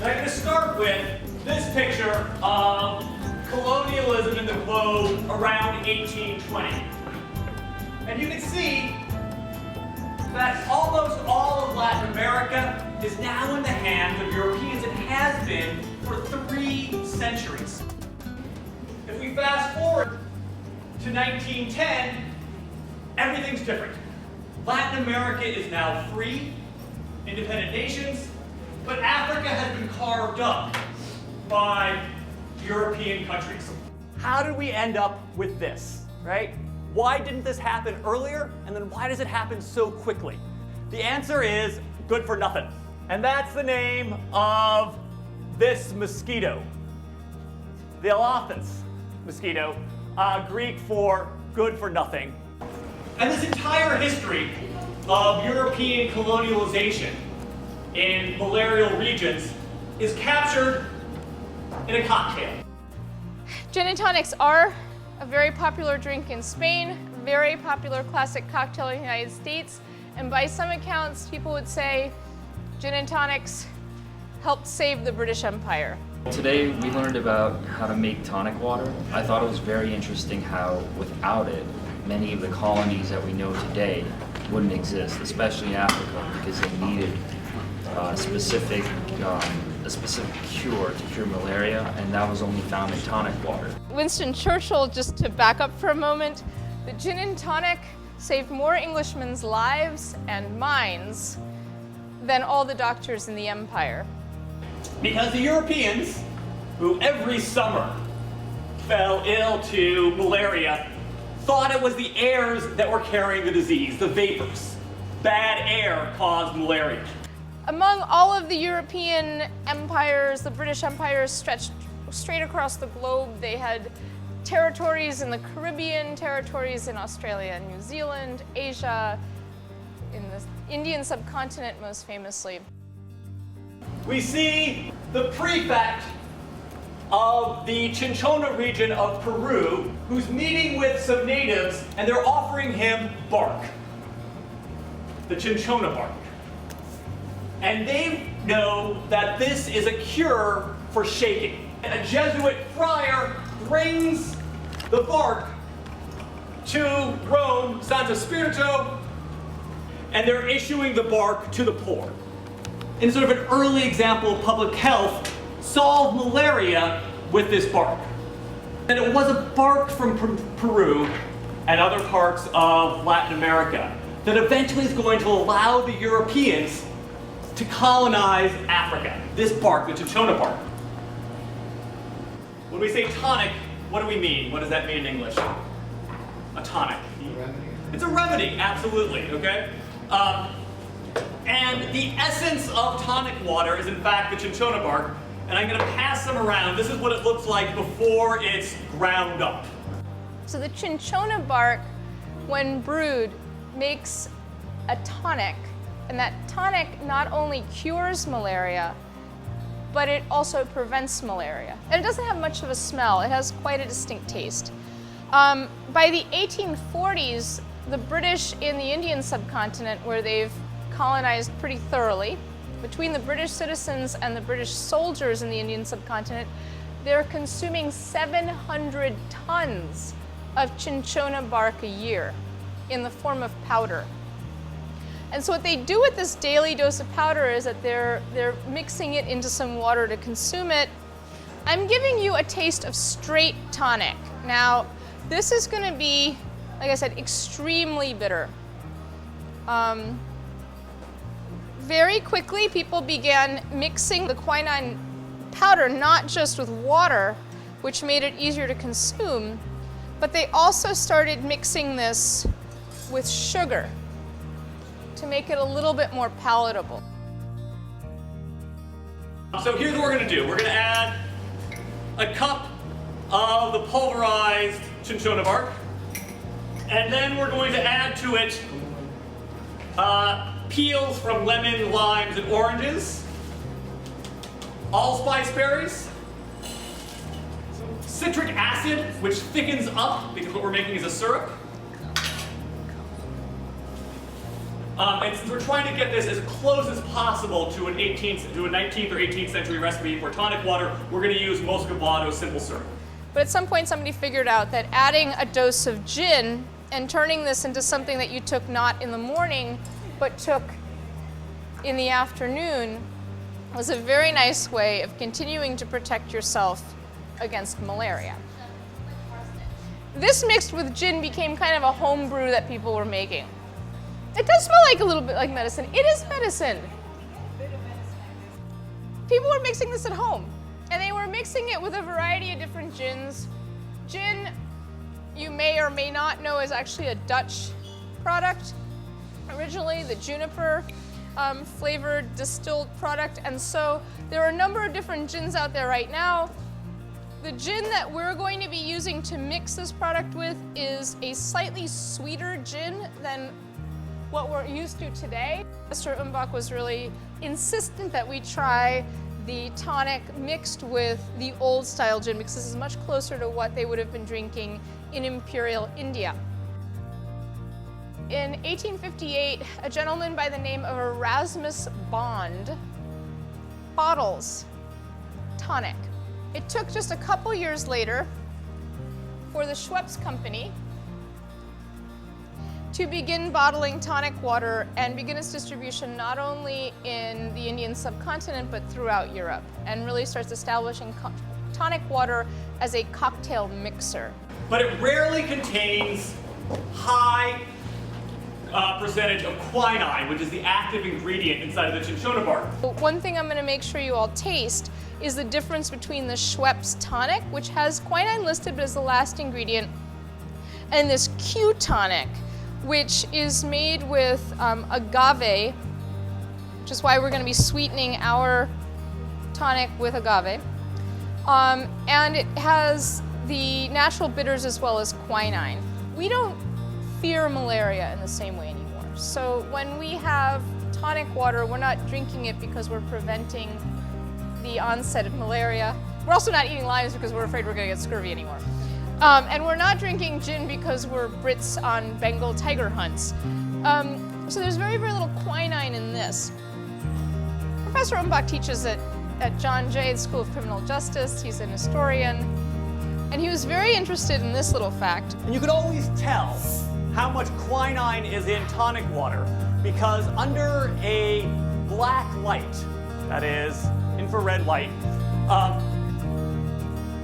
And I'm going to start with this picture of colonialism in the globe around 1820. And you can see that almost all of Latin America is now in the hands of Europeans and has been for 3 centuries. If we fast forward to 1910, everything's different. Latin America is now free, independent nations, but Africa has been carved up by European countries. How did we end up with this, right? Why didn't this happen earlier, and then why does it happen so quickly? The answer is good for nothing. And that's the name of this mosquito, the Elaphus mosquito, Greek for good for nothing. And this entire history of European colonialization in malarial regions is captured in a cocktail. Gin and tonics are a very popular drink in Spain, very popular classic cocktail in the United States, and by some accounts, people would say gin and tonics helped save the British Empire. Today we learned about how to make tonic water. I thought it was very interesting how without it, many of the colonies that we know today wouldn't exist, especially in Africa, because they needed a specific cure to cure malaria, and that was only found in tonic water. Winston Churchill, just to back up for a moment, the gin and tonic saved more Englishmen's lives and minds than all the doctors in the empire. Because the Europeans, who every summer fell ill to malaria, thought it was the airs that were carrying the disease, the vapors. Bad air caused malaria. Among all of the European empires, the British Empire stretched straight across the globe. They had territories in the Caribbean, territories in Australia and New Zealand, Asia, in the Indian subcontinent most famously. We see the prefect of the Chinchona region of Peru, who's meeting with some natives, and they're offering him bark, the Chinchona bark. And they know that this is a cure for shaking. A Jesuit friar brings the bark to Rome, Santo Spirito, and they're issuing the bark to the poor. In sort of an early example of public health, solve malaria with this bark. And it was a bark from Peru and other parts of Latin America that eventually is going to allow the Europeans to colonize Africa. This bark, the Chinchona bark. When we say tonic, what do we mean? What does that mean in English? A tonic. A remedy. It's a remedy, absolutely, okay? And the essence of tonic water is in fact the Chinchona bark, and I'm gonna pass them around. This is what it looks like before it's ground up. So the Chinchona bark, when brewed, makes a tonic, and that tonic not only cures malaria, but it also prevents malaria. And it doesn't have much of a smell. It has quite a distinct taste. By the 1840s, the British in the Indian subcontinent, where they've colonized pretty thoroughly, between the British citizens and the British soldiers in the Indian subcontinent, they're consuming 700 tons of Chinchona bark a year in the form of powder. And so what they do with this daily dose of powder is that they're mixing it into some water to consume it. I'm giving you a taste of straight tonic. Now, this is going to be, like I said, extremely bitter. Very quickly, people began mixing the quinine powder not just with water, which made it easier to consume, but they also started mixing this with sugar to make it a little bit more palatable. So here's what we're gonna do. We're gonna add a cup of the pulverized Chinchona bark, and then we're going to add to it peels from lemon, limes, and oranges, allspice berries, citric acid, which thickens up because what we're making is a syrup, And since we're trying to get this as close as possible to a 19th or 18th century recipe for tonic water, we're going to use Muscovado simple syrup. But at some point somebody figured out that adding a dose of gin and turning this into something that you took not in the morning, but took in the afternoon was a very nice way of continuing to protect yourself against malaria. This mixed with gin became kind of a home brew that people were making. It does smell like a little bit like medicine. It is medicine. People were mixing this at home, and they were mixing it with a variety of different gins. Gin, you may or may not know, is actually a Dutch product. Originally, the juniper flavored distilled product, and so there are a number of different gins out there right now. The gin that we're going to be using to mix this product with is a slightly sweeter gin than what we're used to today. Mr. Umbach was really insistent that we try the tonic mixed with the old style gin because this is much closer to what they would have been drinking in Imperial India. In 1858, a gentleman by the name of Erasmus Bond bottles tonic. It took just a couple years later for the Schweppes company to begin bottling tonic water and begin its distribution not only in the Indian subcontinent but throughout Europe, and really starts establishing tonic water as a cocktail mixer. But it rarely contains high percentage of quinine, which is the active ingredient inside of the cinchona bark. One thing I'm going to make sure you all taste is the difference between the Schweppes tonic, which has quinine listed but is the last ingredient, and this Q tonic, which is made with agave, which is why we're going to be sweetening our tonic with agave. And it has the natural bitters as well as quinine. We don't fear malaria in the same way anymore. So when we have tonic water, we're not drinking it because we're preventing the onset of malaria. We're also not eating limes because we're afraid we're going to get scurvy anymore. And we're not drinking gin because we're Brits on Bengal tiger hunts. So there's very, very little quinine in this. Professor Umbach teaches at John Jay, the School of Criminal Justice. He's an historian. And he was very interested in this little fact. And you could always tell how much quinine is in tonic water because under a black light, that is infrared light,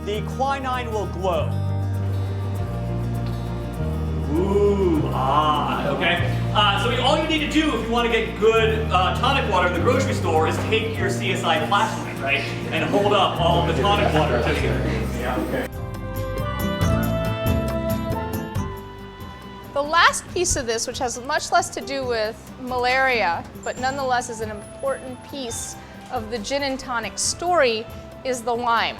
the quinine will glow. Ooh, okay. So all you need to do if you want to get good tonic water in the grocery store is take your CSI flashlight, right, and hold up all of the tonic water to you. Yeah, okay. The last piece of this, which has much less to do with malaria, but nonetheless is an important piece of the gin and tonic story, is the lime.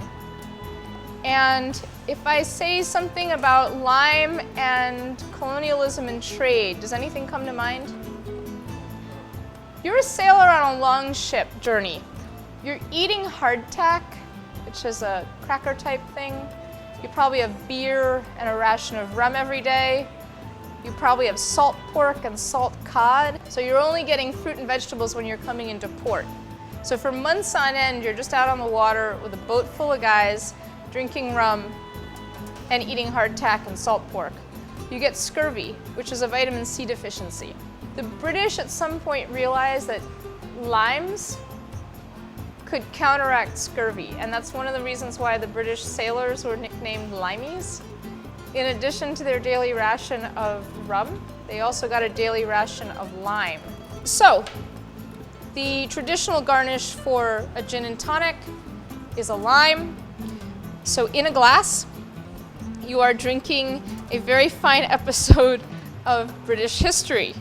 And if I say something about lime and colonialism and trade, does anything come to mind? You're a sailor on a long ship journey. You're eating hardtack, which is a cracker type thing. You probably have beer and a ration of rum every day. You probably have salt pork and salt cod. So you're only getting fruit and vegetables when you're coming into port. So for months on end, you're just out on the water with a boat full of guys drinking rum and eating hardtack and salt pork. You get scurvy, which is a vitamin C deficiency. The British at some point realized that limes could counteract scurvy, and that's one of the reasons why the British sailors were nicknamed limeys. In addition to their daily ration of rum, they also got a daily ration of lime. So, the traditional garnish for a gin and tonic is a lime. So in a glass, you are drinking a very fine episode of British history.